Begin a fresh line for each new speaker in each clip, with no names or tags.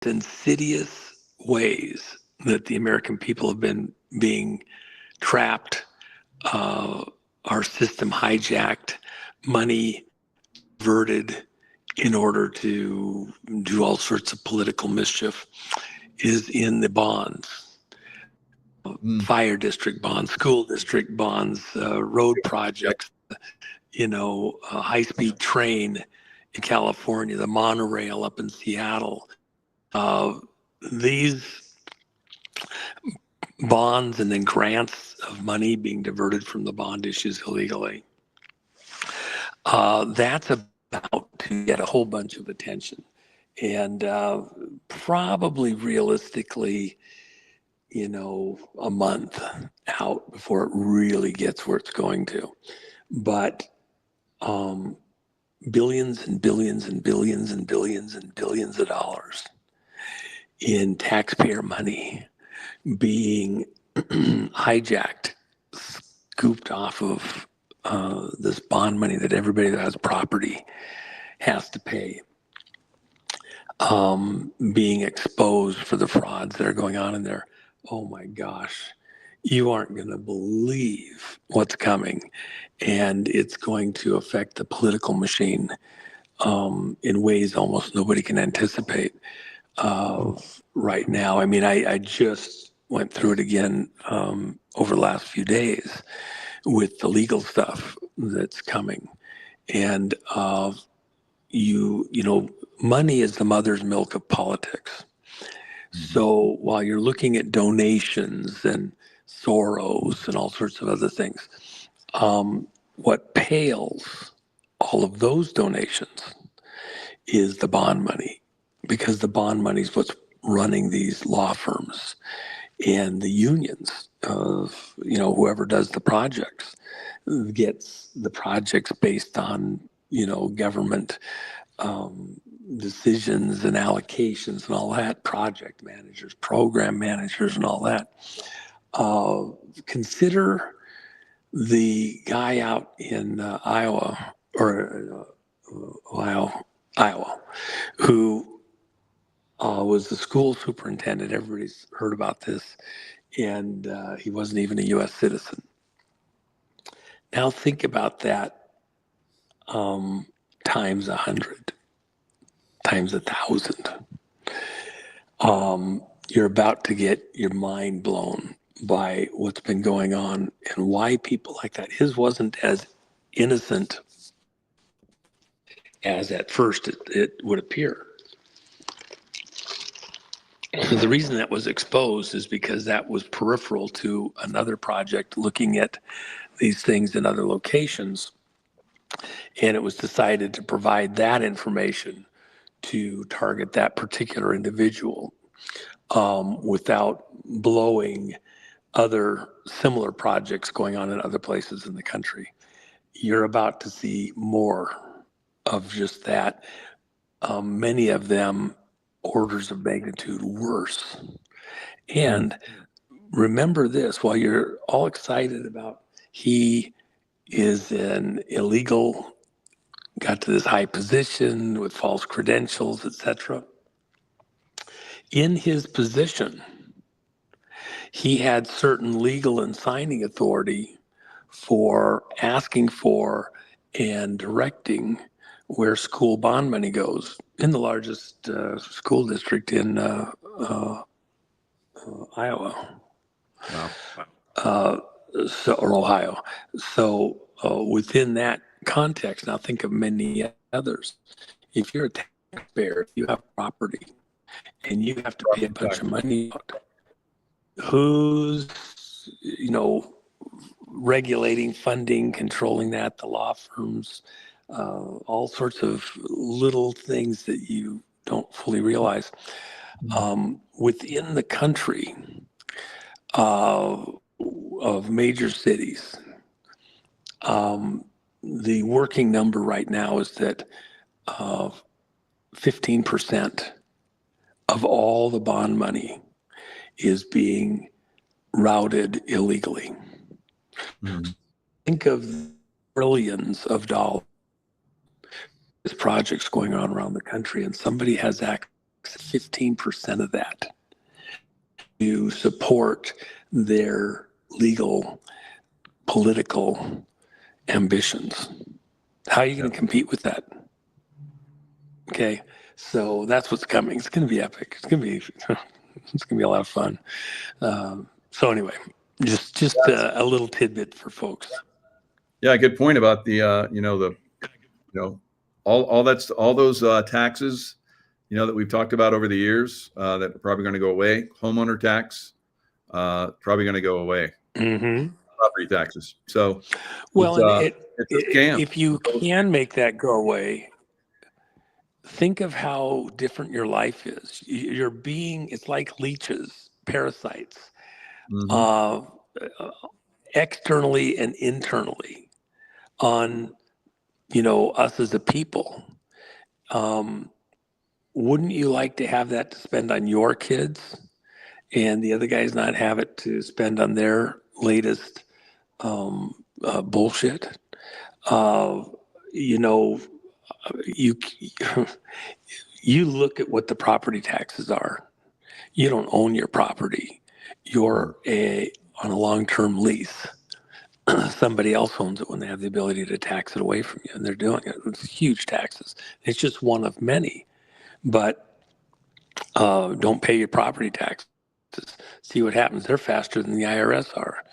insidious ways that the American people have been being trapped, our system hijacked, money diverted in order to do all sorts of political mischief, is in the bonds. Fire district bonds, school district bonds, road projects, high-speed train in California, the monorail up in Seattle. These bonds and then grants of money being diverted from the bond issues illegally. That's about to get a whole bunch of attention. And probably realistically, a month out before it really gets where it's going to. But billions and billions and billions and billions and billions of dollars in taxpayer money being hijacked, scooped off of this bond money that everybody that has property has to pay, being exposed for the frauds that are going on in there. Oh my gosh, you aren't going to believe what's coming. And it's going to affect the political machine in ways almost nobody can anticipate right now. I mean, I just went through it again over the last few days with the legal stuff that's coming. And money is the mother's milk of politics. So while you're looking at donations and Soros and all sorts of other things, what pales all of those donations is the bond money, because the bond money is what's running these law firms and the unions of, whoever does the projects gets the projects based on, government decisions and allocations and all that, project managers, program managers and all that. Consider the guy out in Iowa, who was the school superintendent. Everybody's heard about this. And he wasn't even a U.S. citizen. Now think about that times 100, times 1,000. You're about to get your mind blown by what's been going on and why people like that. His wasn't as innocent as at first it would appear. The reason that was exposed is because that was peripheral to another project looking at these things in other locations. And it was decided to provide that information to target that particular individual without blowing other similar projects going on in other places in the country. You're about to see more of just that. Many of them orders of magnitude worse. And remember this, while you're all excited about he is an illegal, got to this high position with false credentials, etc. In his position, he had certain legal and signing authority for asking for and directing where school bond money goes in the largest school district in Iowa.
Wow.
Or Ohio. So within that context, now think of many others. If you're a taxpayer, if you have property, and you have to pay a bunch of money out, who's, regulating, funding, controlling that? The law firms, all sorts of little things that you don't fully realize. Within the country of major cities, the working number right now is that 15% of all the bond money is being routed illegally. Think of trillions of dollars. There's projects going on around the country, and somebody has access 15% of that to support their legal, political ambitions. How are you going to compete with that? Okay, so that's what's coming. It's going to be epic. It's going to be it's going to be a lot of fun. So anyway, just a little tidbit for folks.
Yeah, good point about the all those taxes, that we've talked about over the years that are probably going to go away. Homeowner tax, probably going to go away.
Mm-hmm.
Property taxes. So,
well,
it's a scam.
If you can make that go away, think of how different your life is. It's like leeches, parasites,
Mm-hmm.
Externally and internally on, us as a people. Wouldn't you like to have that to spend on your kids and the other guys not have it to spend on their latest bullshit? You know, you you look at what the property taxes are. You don't own your property. You're on a long-term lease. Somebody else owns it when they have the ability to tax it away from you, and they're doing it. It's huge taxes. It's just one of many. But don't pay your property taxes. See what happens. They're faster than the IRS are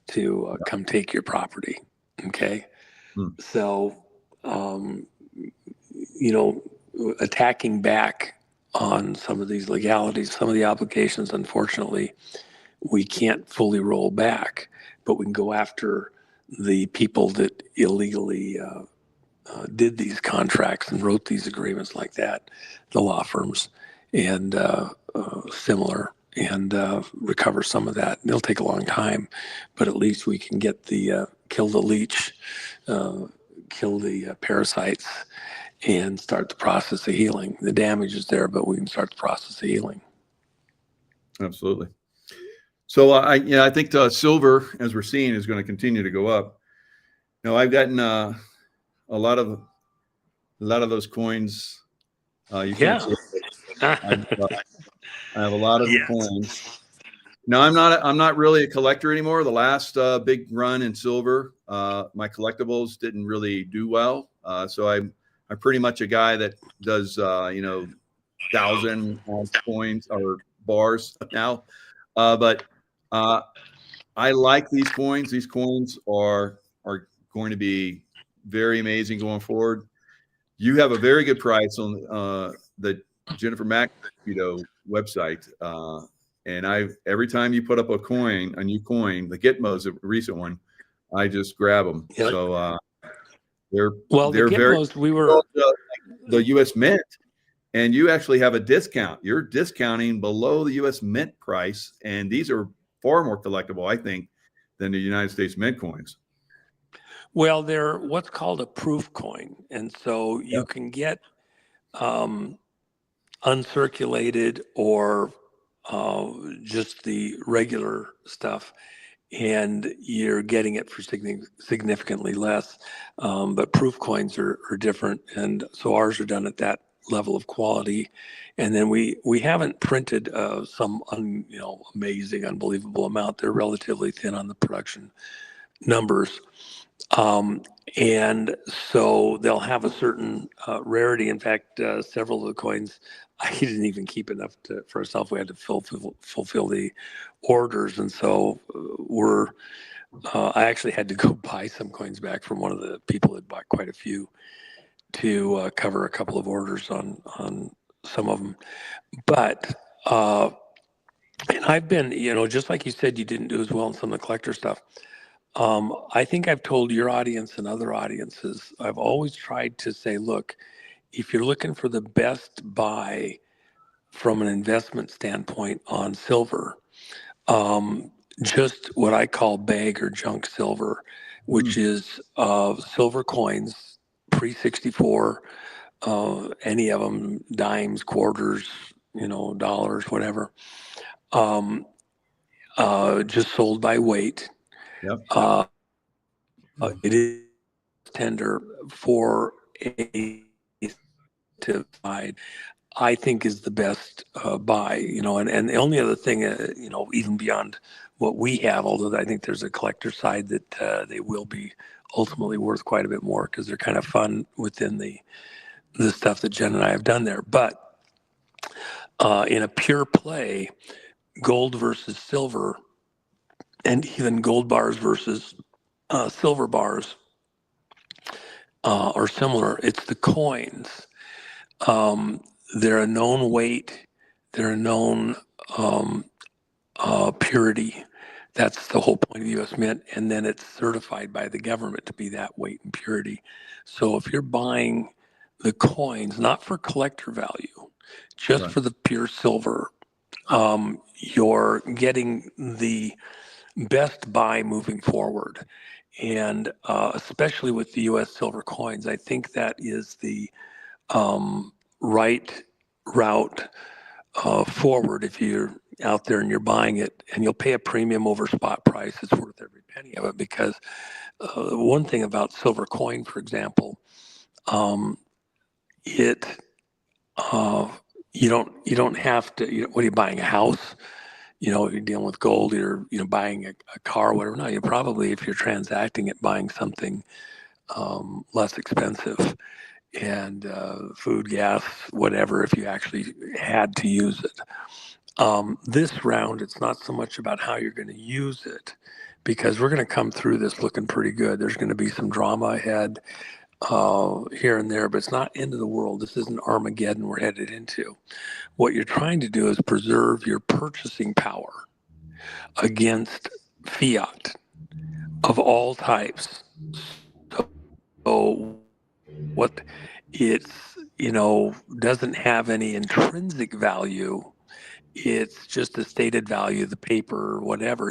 to come take your property. Okay. So, attacking back on some of these legalities, some of the obligations, unfortunately, we can't fully roll back, but we can go after the people that illegally did these contracts and wrote these agreements like that, the law firms and similar, and recover some of that. And it'll take a long time, but at least we can get the kill the leech, kill the parasites, and start the process of healing. The damage is there, but we can start the process of healing.
Absolutely. So I think silver, as we're seeing, is going to continue to go up. Now, I've gotten a lot of those coins. You can't see it. I have a lot of coins. Now, I'm not really a collector anymore. The last big run in silver, my collectibles didn't really do well. So I'm pretty much a guy that does 1,000 coins or bars now. But I like these coins. These coins are going to be very amazing going forward. You have a very good price on the Jennifer Mack website, and every time you put up a new coin, the Gitmo's a recent one, I just grab them. Yep. So they're
the
very
Gitmo's, we were
the U.S. Mint, and you actually have a discount. You're discounting below the U.S. Mint price, and these are far more collectible, I think, than the United States Mint coins.
Well, they're what's called a proof coin, and so you can get uncirculated or just the regular stuff, and you're getting it for significantly less. But proof coins are different, and so ours are done at that level of quality. And then we haven't printed some amazing, unbelievable amount. They're relatively thin on the production numbers. And so they'll have a certain rarity. In fact, several of the coins, I didn't even keep enough for ourselves. We had to fulfill the orders. And so I actually had to go buy some coins back from one of the people that bought quite a few to cover a couple of orders on some of them. But, and I've been, just like you said, you didn't do as well in some of the collector stuff. I think I've told your audience and other audiences, I've always tried to say, look, if you're looking for the best buy from an investment standpoint on silver, just what I call bag or junk silver, which is silver coins, pre-64, any of them, dimes, quarters, dollars, whatever, just sold by weight.
Yep.
It is tender for a to provide. I think is the best buy, and the only other thing, even beyond what we have, although I think there's a collector side that they will be ultimately worth quite a bit more because they're kind of fun within the stuff that Jen and I have done there. But in a pure play, gold versus silver, and even gold bars versus silver bars are similar. It's the coins. They're a known weight. They're a known purity. That's the whole point of the U.S. Mint. And then it's certified by the government to be that weight and purity. So if you're buying the coins, not for collector value, just
Right.
for the pure silver, you're getting the best buy moving forward. And especially with the U.S. silver coins, I think that is the right route forward. If you're out there and you're buying it, and you'll pay a premium over spot price, it's worth every penny of it. Because one thing about silver coin, for example, it you don't have to. What are you buying, a house? If you're dealing with gold, you're buying a car, or whatever. No, you probably, if you're transacting it, buying something less expensive, and food, gas, whatever, if you actually had to use it. This round, it's not so much about how you're going to use it, because we're going to come through this looking pretty good. There's going to be some drama ahead here and there, but it's not end of the world. This isn't Armageddon we're headed into. What you're trying to do is preserve your purchasing power against fiat of all types. So what it's, doesn't have any intrinsic value. It's just a stated value, the paper, whatever,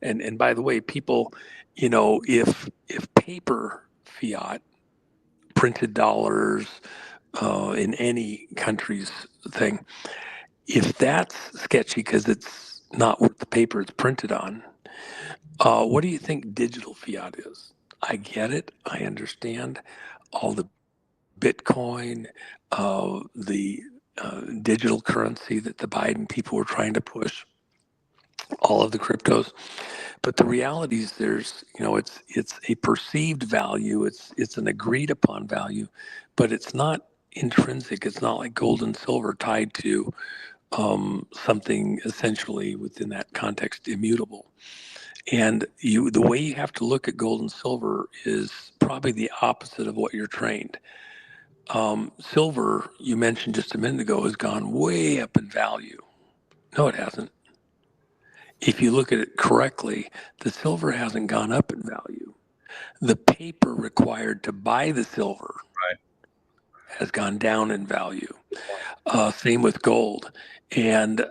and by the way, people, if paper fiat, printed dollars in any country's thing, if that's sketchy because it's not worth the paper it's printed on, what do you think digital fiat is? I get it. I understand all the Bitcoin, the digital currency that the Biden people were trying to push, all of the cryptos. But the reality is it's a perceived value. It's an agreed upon value, but it's not intrinsic. It's not like gold and silver tied to something essentially within that context immutable. And the way you have to look at gold and silver is probably the opposite of what you're trained. Silver, you mentioned just a minute ago, has gone way up in value. No, it hasn't. If you look at it correctly, the silver hasn't gone up in value. The paper required to buy the silver has gone down in value. Same with gold. And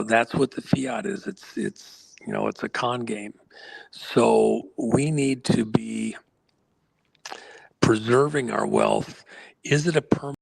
that's what the fiat is. It's a con game. So we need to be preserving our wealth. Is it a permanent